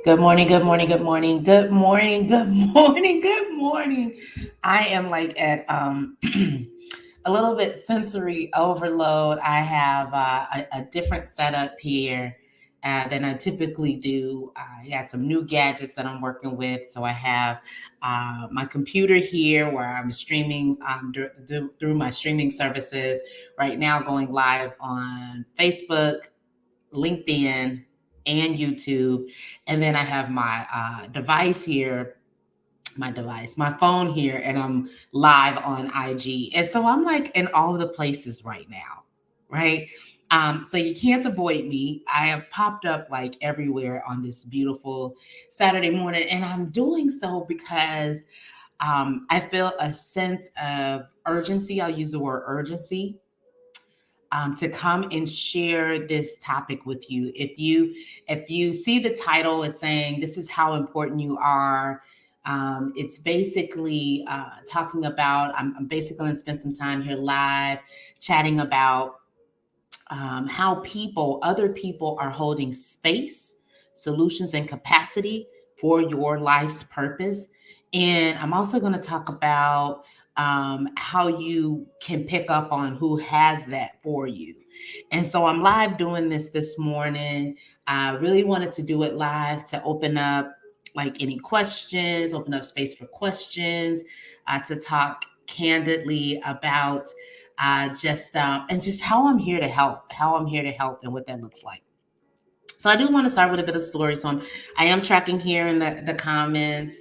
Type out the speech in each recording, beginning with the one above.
Good morning, good morning, good morning, good morning, good morning, good morning. I am like at a little bit sensory overload. I have a different setup here than I typically do. I got some new gadgets that I'm working with. So I have my computer here where I'm streaming through my streaming services right now, going live on Facebook, LinkedIn, and YouTube. And then I have my device here, my phone here, and I'm live on IG. And so I'm like in all of the places right now, right? So you can't avoid me. I have popped up like everywhere on this beautiful Saturday morning. And I'm doing so because I feel a sense of urgency. I'll use the word urgency to come and share this topic with you. If you see the title, it's saying this is how important you are. It's basically talking about. I'm basically going to spend some time here live, chatting about how other people are holding space, solutions, and capacity for your life's purpose. And I'm also going to talk about how you can pick up on who has that for you. And so I'm live doing this morning. I really wanted to do it live to open up like any questions, open up space for questions, to talk candidly about just how I'm here to help, and what that looks like. So I do want to start with a bit of story. So I am tracking here in the comments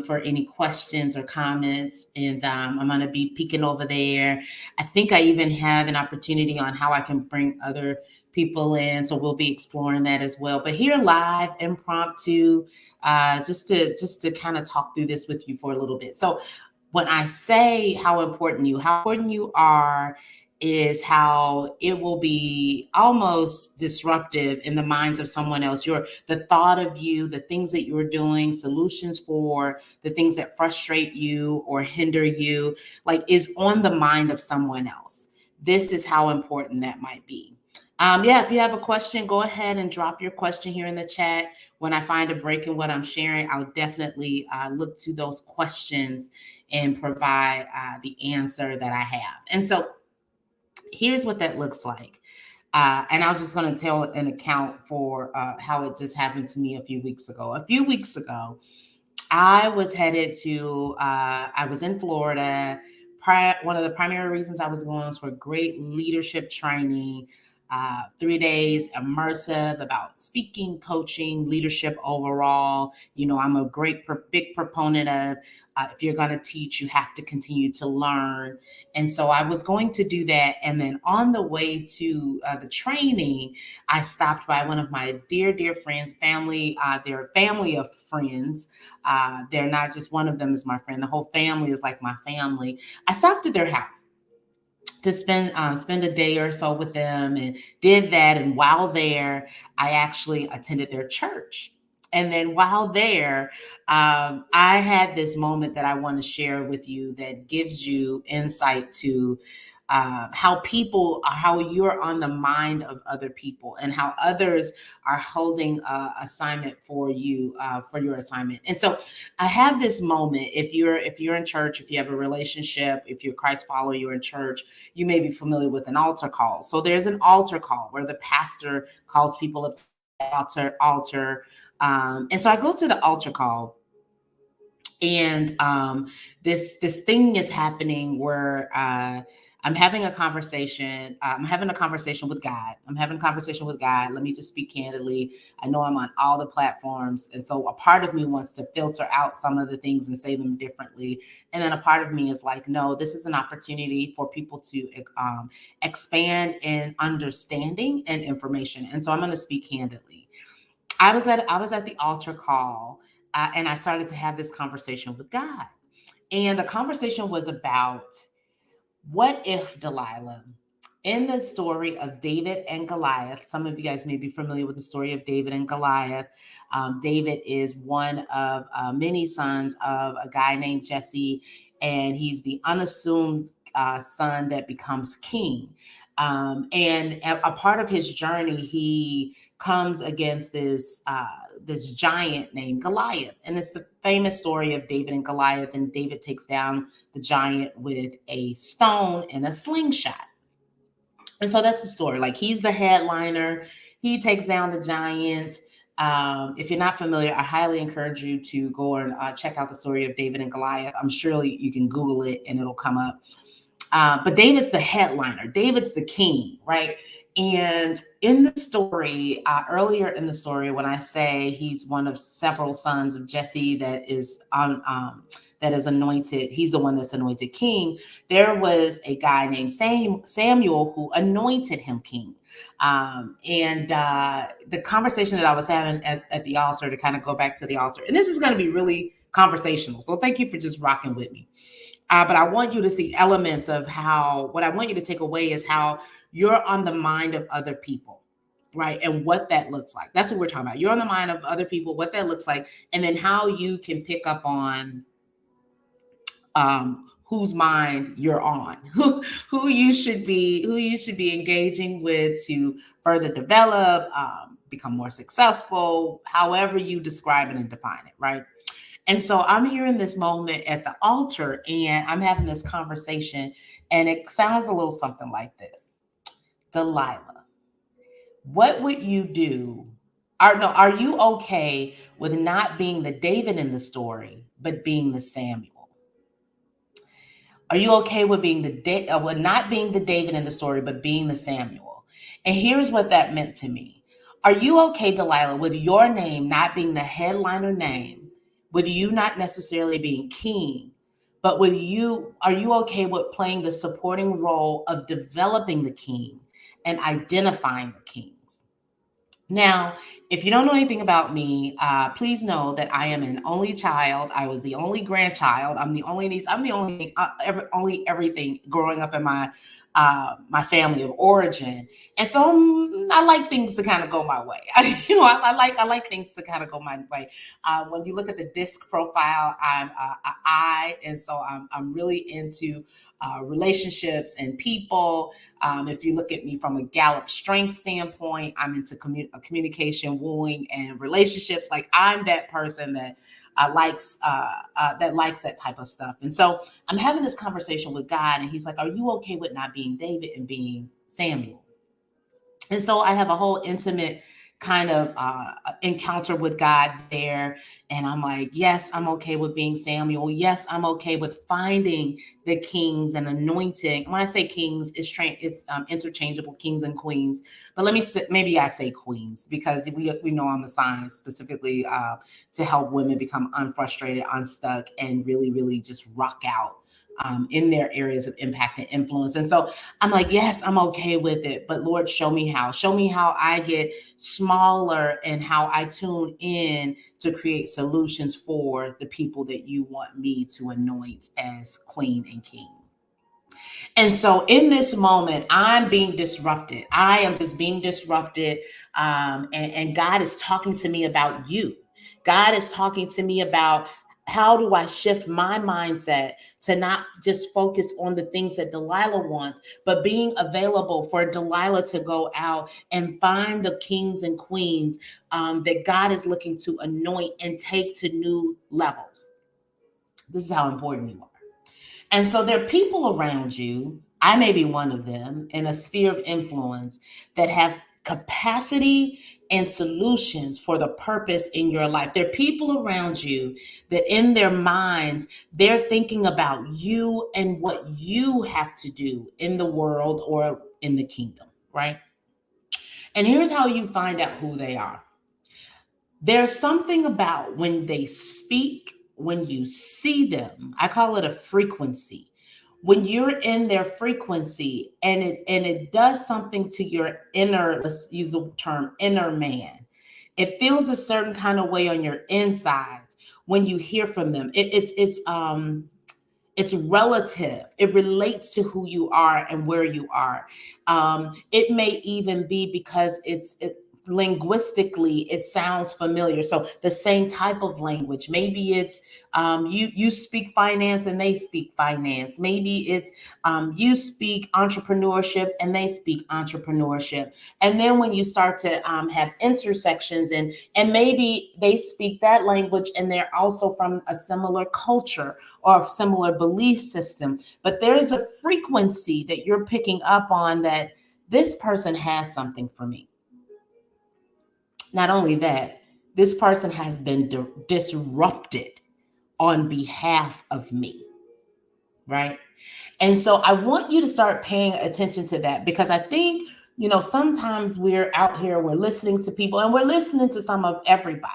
for any questions or comments, and I'm going to be peeking over there. I think I even have an opportunity on how I can bring other people in, so we'll be exploring that as well. But here live, impromptu, just to kind of talk through this with you for a little bit. So when I say how important you are is how it will be almost disruptive in the minds of someone else. The thought of you, the things that you're doing, solutions for the things that frustrate you or hinder you, like is on the mind of someone else. This is how important that might be. Yeah, if you have a question, go ahead and drop your question here in the chat. When I find a break in what I'm sharing, I'll definitely look to those questions and provide the answer that I have. And so here's what that looks like. And I was just going to tell an account for how it just happened to me a few weeks ago. A few weeks ago, I was in Florida. One of the primary reasons I was going was for great leadership training, 3 days immersive about speaking, coaching, leadership overall. I'm a big proponent of if you're going to teach, you have to continue to learn. And so I was going to do that. And then on the way to the training, I stopped by one of my dear, dear friends, family. They're a family of friends. They're not just one of them is my friend. The whole family is like my family. I stopped at their house to spend a day or so with them, and did that. And while there, I actually attended their church. And then while there, I had this moment that I want to share with you that gives you insight to how you're on the mind of other people, and how others are holding assignment for you, for your assignment. And so I have this moment. If you're in church, if you have a relationship, if you're a Christ follower, you're in church, you may be familiar with an altar call. So there's an altar call where the pastor calls people up to the altar. And so I go to the altar call, and this thing is happening where I'm having a conversation. I'm having a conversation with God. Let me just speak candidly. I know I'm on all the platforms, and so a part of me wants to filter out some of the things and say them differently, and then a part of me is like, no, this is an opportunity for people to expand in understanding and information. And so I'm going to speak candidly. I was at the altar call, and I started to have this conversation with God. And the conversation was about, what if, Delilah, in the story of David and Goliath, some of you guys may be familiar with the story of David and Goliath. David is one of many sons of a guy named Jesse, and he's the unassumed son that becomes king. And a part of his journey, he comes against this giant named Goliath, and it's the famous story of David and Goliath. And David takes down the giant with a stone and a slingshot. And so that's the story. Like, he's the headliner. He takes down the giant. If you're not familiar, I highly encourage you to go and check out the story of David and Goliath. I'm sure you can Google it and it'll come up. But David's the headliner. David's the king, right? And in the story, earlier in the story, when I say he's one of several sons of Jesse that is anointed, he's the one that's anointed king. There was a guy named Samuel who anointed him king. And the conversation that I was having at the altar, to kind of go back to the altar, and this is going to be really conversational. So thank you for just rocking with me. But I want you to see elements of what I want you to take away is how you're on the mind of other people, right? And what that looks like. That's what we're talking about. You're on the mind of other people, what that looks like, and then how you can pick up on whose mind you're on, who you should be engaging with to further develop, become more successful, however you describe it and define it, right? And so I'm here in this moment at the altar, and I'm having this conversation, and it sounds a little something like this. Delilah, what would you do? Are you okay with not being the David in the story, but being the Samuel? Are you okay with not being the David in the story, but being the Samuel? And here's what that meant to me. Are you okay, Delilah, with your name not being the headliner name, with you not necessarily being king, but are you okay with playing the supporting role of developing the king and identifying the kings? Now, if you don't know anything about me, please know that I am an only child. I was the only grandchild. I'm the only niece. I'm the only everything growing up in my family of origin. And so I like things to kind of go my way. I like things to kind of go my way. When you look at the disc profile, I'm a I, and so I'm really into relationships and people. If you look at me from a Gallup strength standpoint, I'm into communication, wooing, and relationships. Like, I'm that person that likes that type of stuff. And so I'm having this conversation with God, and he's like, are you okay with not being David and being Samuel? And so I have a whole intimate kind of encounter with God there. And I'm like, yes, I'm okay with being Samuel. Yes, I'm okay with finding the kings and anointing. When I say kings, it's interchangeable, kings and queens. But maybe I say queens, because we know I'm assigned specifically to help women become unfrustrated, unstuck, and really, really just rock out in their areas of impact and influence. And so I'm like, yes, I'm okay with it, but Lord, show me how I get smaller and how I tune in to create solutions for the people that you want me to anoint as queen and king. And so in this moment, I'm being disrupted. I am just being disrupted. And God is talking to me about you. God is talking to me about, how do I shift my mindset to not just focus on the things that Delilah wants, but being available for Delilah to go out and find the kings and queens that God is looking to anoint and take to new levels. This is how important you are. And so there are people around you, I may be one of them, in a sphere of influence that have capacity and solutions for the purpose in your life. There are people around you that in their minds, they're thinking about you and what you have to do in the world or in the kingdom, right? And here's how you find out who they are. There's something about when they speak, when you see them, I call it a frequency. When you're in their frequency, and it does something to your inner, let's use the term inner man. It feels a certain kind of way on your insides when you hear from them. It's relative. It relates to who you are and where you are. It may even be because linguistically it sounds familiar. So the same type of language. Maybe it's you speak finance and they speak finance. Maybe it's you speak entrepreneurship and they speak entrepreneurship. And then when you start to have intersections, and maybe they speak that language and they're also from a similar culture or a similar belief system, but there's a frequency that you're picking up on, that this person has something for me. Not only that, this person has been disrupted on behalf of me, right? And so I want you to start paying attention to that, because I think, sometimes we're out here, we're listening to people, and we're listening to some of everybody.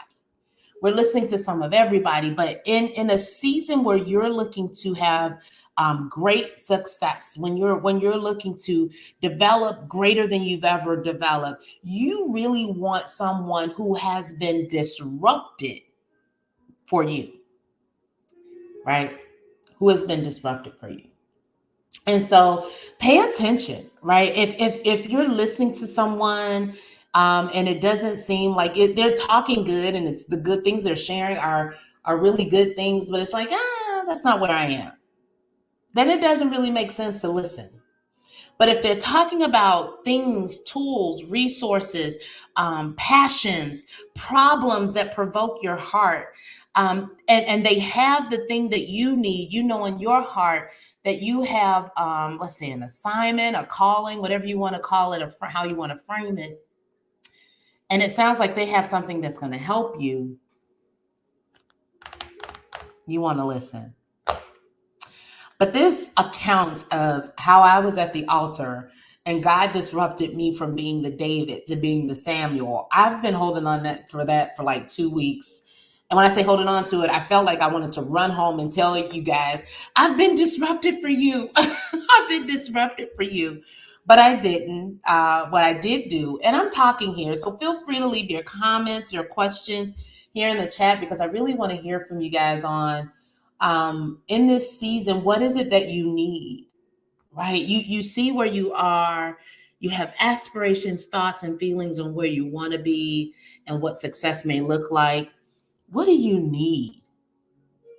We're listening to some of everybody, but in a season where you're looking to have great success, when you're looking to develop greater than you've ever developed, you really want someone who has been disrupted for you, right? Who has been disrupted for you. And so pay attention, right? If you're listening to someone and it doesn't seem like they're talking good, and it's the good things they're sharing are really good things, but it's like, that's not where I am, then it doesn't really make sense to listen. But if they're talking about things, tools, resources, passions, problems that provoke your heart, and they have the thing that you need, in your heart that you have, let's say, an assignment, a calling, whatever you want to call it, or how you want to frame it, and it sounds like they have something that's going to help you, you want to listen. But this account of how I was at the altar and God disrupted me from being the David to being the Samuel, I've been holding on for like 2 weeks. And when I say holding on to it, I felt like I wanted to run home and tell you guys, I've been disrupted for you. I've been disrupted for you. But I didn't. What I did do, and I'm talking here, so feel free to leave your comments, your questions here in the chat, because I really want to hear from you guys on in this season, what is it that you need, right? You see where you are, you have aspirations, thoughts, and feelings on where you want to be and what success may look like. What do you need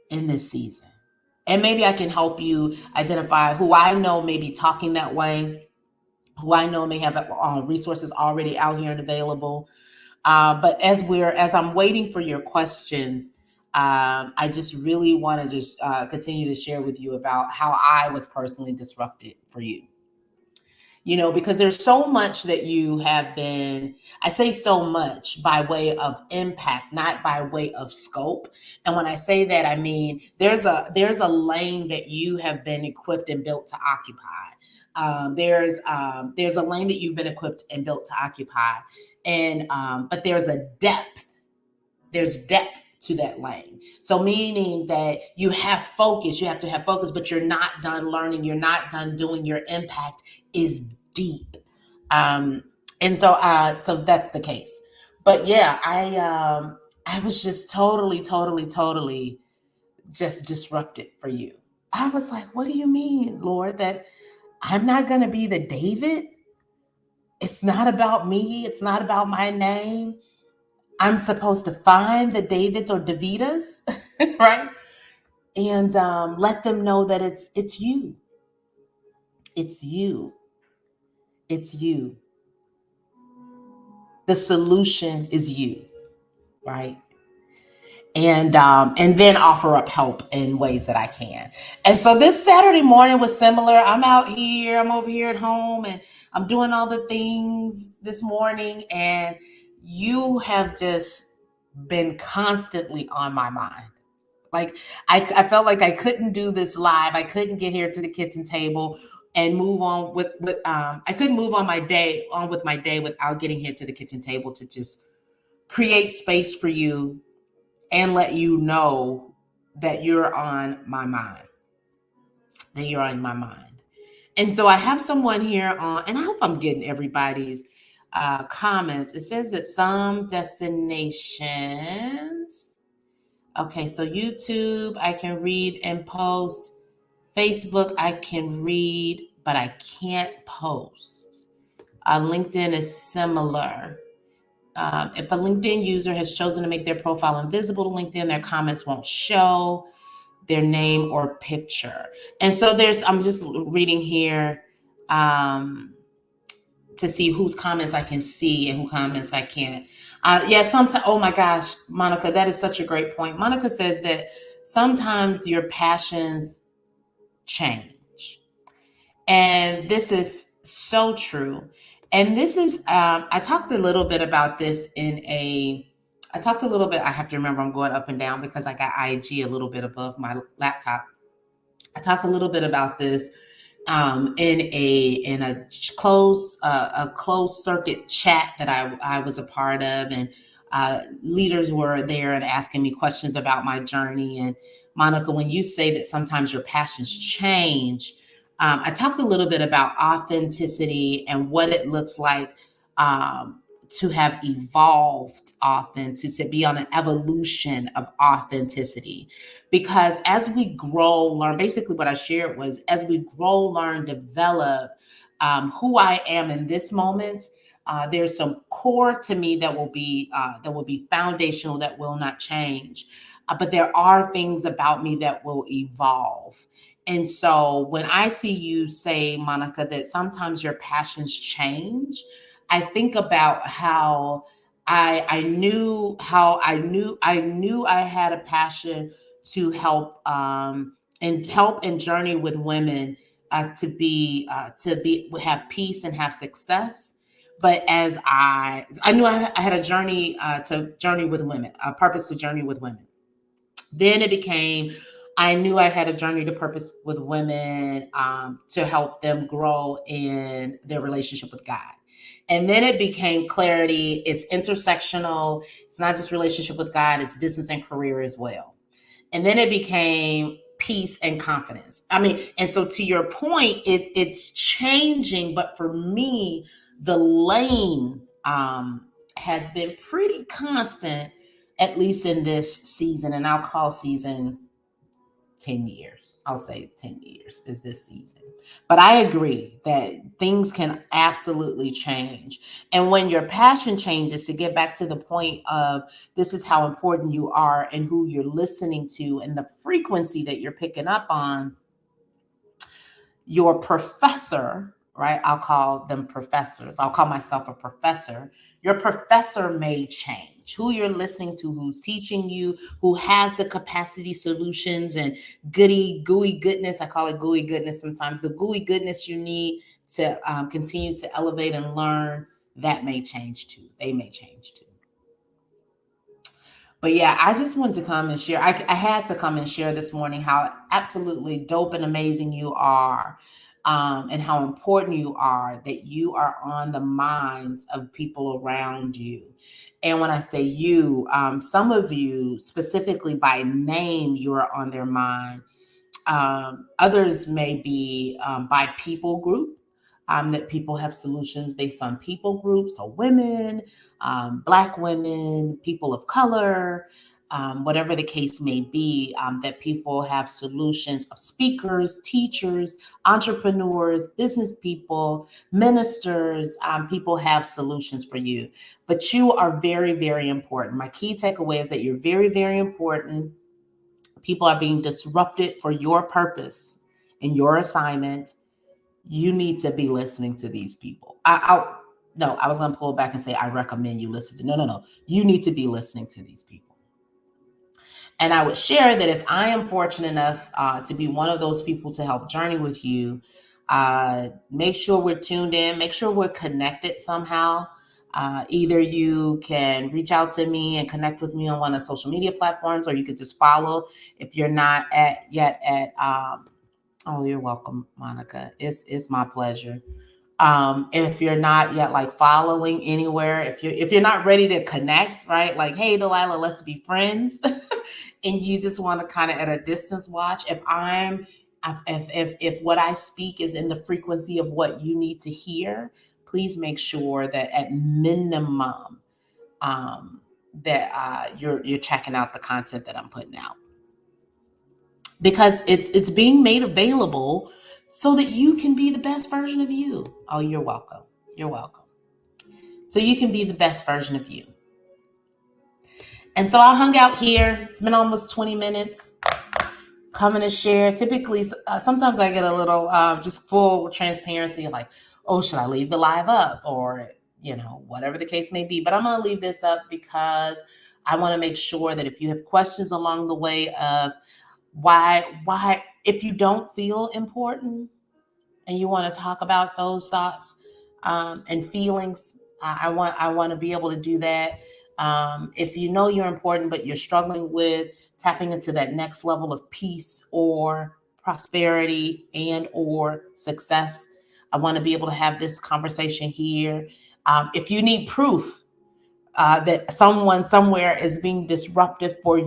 in this season? And maybe I can help you identify who I know may be talking that way, who I know may have resources already out here and available. But as I'm waiting for your questions, I just really want to just continue to share with you about how I was personally disrupted for you. Because there's so much that you have been, I say so much by way of impact, not by way of scope. And when I say that, I mean, there's a lane that you have been equipped and built to occupy. There's a lane that you've been equipped and built to occupy. And, but there's depth to that lane. So meaning that you have to have focus, but you're not done learning. You're not done doing. Your impact is deep. And so that's the case. But yeah, I was just totally just disrupted for you. I was like, what do you mean, Lord, that I'm not going to be the David? It's not about me. It's not about my name. I'm supposed to find the Davids or Davidas, right? And let them know that it's you. It's you. It's you. The solution is you, right? And then offer up help in ways that I can. And so this Saturday morning was similar. I'm over here at home, and I'm doing all the things this morning, and you have just been constantly on my mind. Like I felt like I couldn't do this live. I couldn't get here to the kitchen table and move on with I couldn't move on with my day without getting here to the kitchen table to just create space for you and let you know that you're on my mind. That you're on my mind. And so I have someone here on, and I hope I'm getting everybody's comments. It says that some destinations. Okay, so YouTube, I can read and post. Facebook, I can read, but I can't post. LinkedIn is similar. If a LinkedIn user has chosen to make their profile invisible to LinkedIn, their comments won't show their name or picture. And so I'm just reading here to see whose comments I can see and who comments I can't. Yeah, sometimes, oh my gosh, Monica, that is such a great point. Monica says that sometimes your passions change. And this is so true. And this is, I talked a little bit about this I talked a little bit, I have to remember I'm going up and down because I got IG a little bit above my laptop. I talked a little bit about this in a closed circuit chat that I was a part of, and leaders were there and asking me questions about my journey. And Monica, when you say that sometimes your passions change, I talked a little bit about authenticity and what it looks like to have evolved often, to be on an evolution of authenticity. Because as we grow, learn, basically what I shared was as we grow, learn, develop who I am in this moment, there's some core to me that will be foundational, that will not change. But there are things about me that will evolve. And so when I see you say, Monica, that sometimes your passions change, I think about how I knew I had a passion to help and journey with women to have peace and have success. But as I knew I had a journey to journey with women, a purpose to journey with women. Then it became, I knew I had a journey to purpose with women to help them grow in their relationship with God. And then it became clarity. It's intersectional. It's not just relationship with God, it's business and career as well. And then it became peace and confidence. I mean, and so to your point, it's changing. But for me, the lane has been pretty constant, at least in this season. And I'll call season 10 years. I'll say 10 years is this season. But I agree that things can absolutely change. And when your passion changes, to get back to the point of this is how important you are and who you're listening to and the frequency that you're picking up on, your professor, right? I'll call them professors. I'll call myself a professor. Your professor may change. Who you're listening to, who's teaching you, who has the capacity, solutions, and gooey goodness. I call it gooey goodness sometimes. The gooey goodness you need to continue to elevate and learn, that may change too. They may change too. But yeah, I just wanted to come and share. I had to come and share this morning how absolutely dope and amazing you are, and how important you are, that you are on the minds of people around you. And when I say you, some of you specifically by name, you are on their mind. Others may be by people group, that people have solutions based on people groups, so women, Black women, people of color, whatever the case may be, that people have solutions of speakers, teachers, entrepreneurs, business people, ministers, people have solutions for you. But you are very, very important. My key takeaway is that you're very, very important. People are being disrupted for your purpose and your assignment. You need to be listening to these people. No, I was going to pull back and say, I recommend you listen to. No. You need to be listening to these people. And I would share that if I am fortunate enough to be one of those people to help journey with you, make sure we're tuned in, make sure we're connected somehow. Either you can reach out to me and connect with me on one of the social media platforms, or you could just follow. If you're not yet at, oh, you're welcome, Monica. It's my pleasure. If you're not yet like following anywhere, if you're not ready to connect, right? Like, hey, Delilah, let's be friends. And you just want to kind of at a distance watch. If what I speak is in the frequency of what you need to hear, please make sure that at minimum that you're checking out the content that I'm putting out, because it's being made available so that you can be the best version of you. Oh, you're welcome. You're welcome. so you can be the best version of you. And so I hung out here. It's been almost 20 minutes coming to share. Typically, sometimes I get a little just full transparency, like, oh, should I leave the live up, or whatever the case may be. But I'm going to leave this up because I want to make sure that if you have questions along the way of why, if you don't feel important and you want to talk about those thoughts and feelings, I want to be able to do that. If you know you're important, but you're struggling with tapping into that next level of peace or prosperity and or success, I want to be able to have this conversation here. If you need proof that someone somewhere is being disrupted for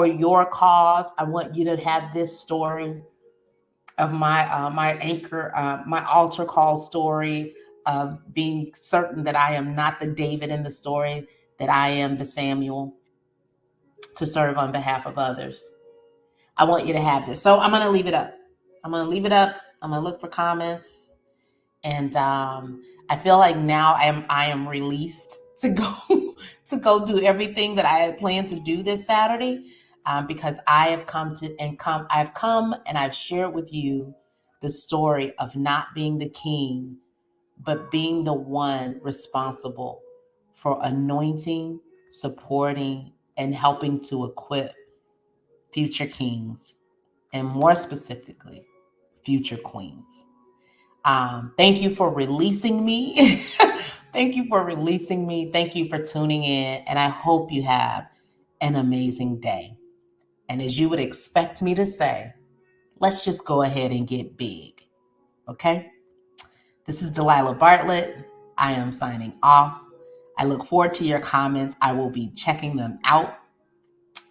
your cause, I want you to have this story of my anchor, my altar call story of being certain that I am not the David in the story, that I am the Samuel to serve on behalf of others. I want you to have this. So I'm going to leave it up. I'm going to look for comments. And I feel like now I am released to go do everything that I had planned to do this Saturday, because I've come and I've shared with you the story of not being the king, but being the one responsible for anointing, supporting, and helping to equip future kings, and more specifically, future queens. Thank you for releasing me. Thank you for releasing me. Thank you for tuning in. And I hope you have an amazing day. And as you would expect me to say, let's just go ahead and get big. Okay? This is Delilah Bartlett. I am signing off. I look forward to your comments. I will be checking them out.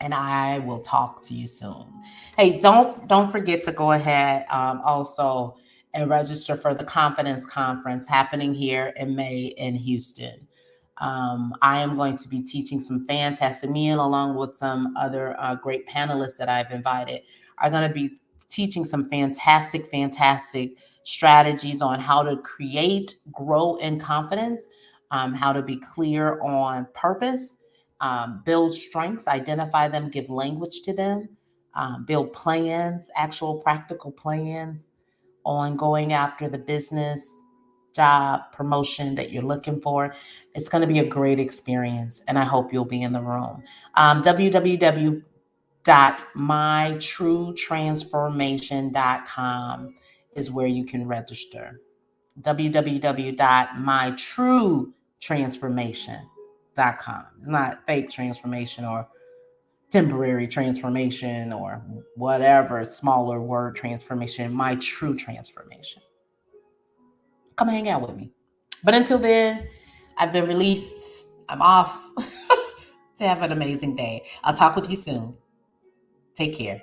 And I will talk to you soon. Hey, don't forget to go ahead also and register for the Confidence Conference happening here in May in Houston. I am going to be teaching some fantastic, me and along with some other great panelists that I've invited, are going to be teaching some fantastic strategies on how to create, grow in confidence, how to be clear on purpose, build strengths, identify them, give language to them, build plans, actual practical plans on going after the business, job, promotion that you're looking for. It's going to be a great experience, and I hope you'll be in the room. www.mytruetransformation.com is where you can register. www.mytruetransformation.com. It's not fake transformation or temporary transformation or whatever smaller word transformation. My true transformation. Come hang out with me. But until then, I've been released. I'm off to have an amazing day. I'll talk with you soon. Take care.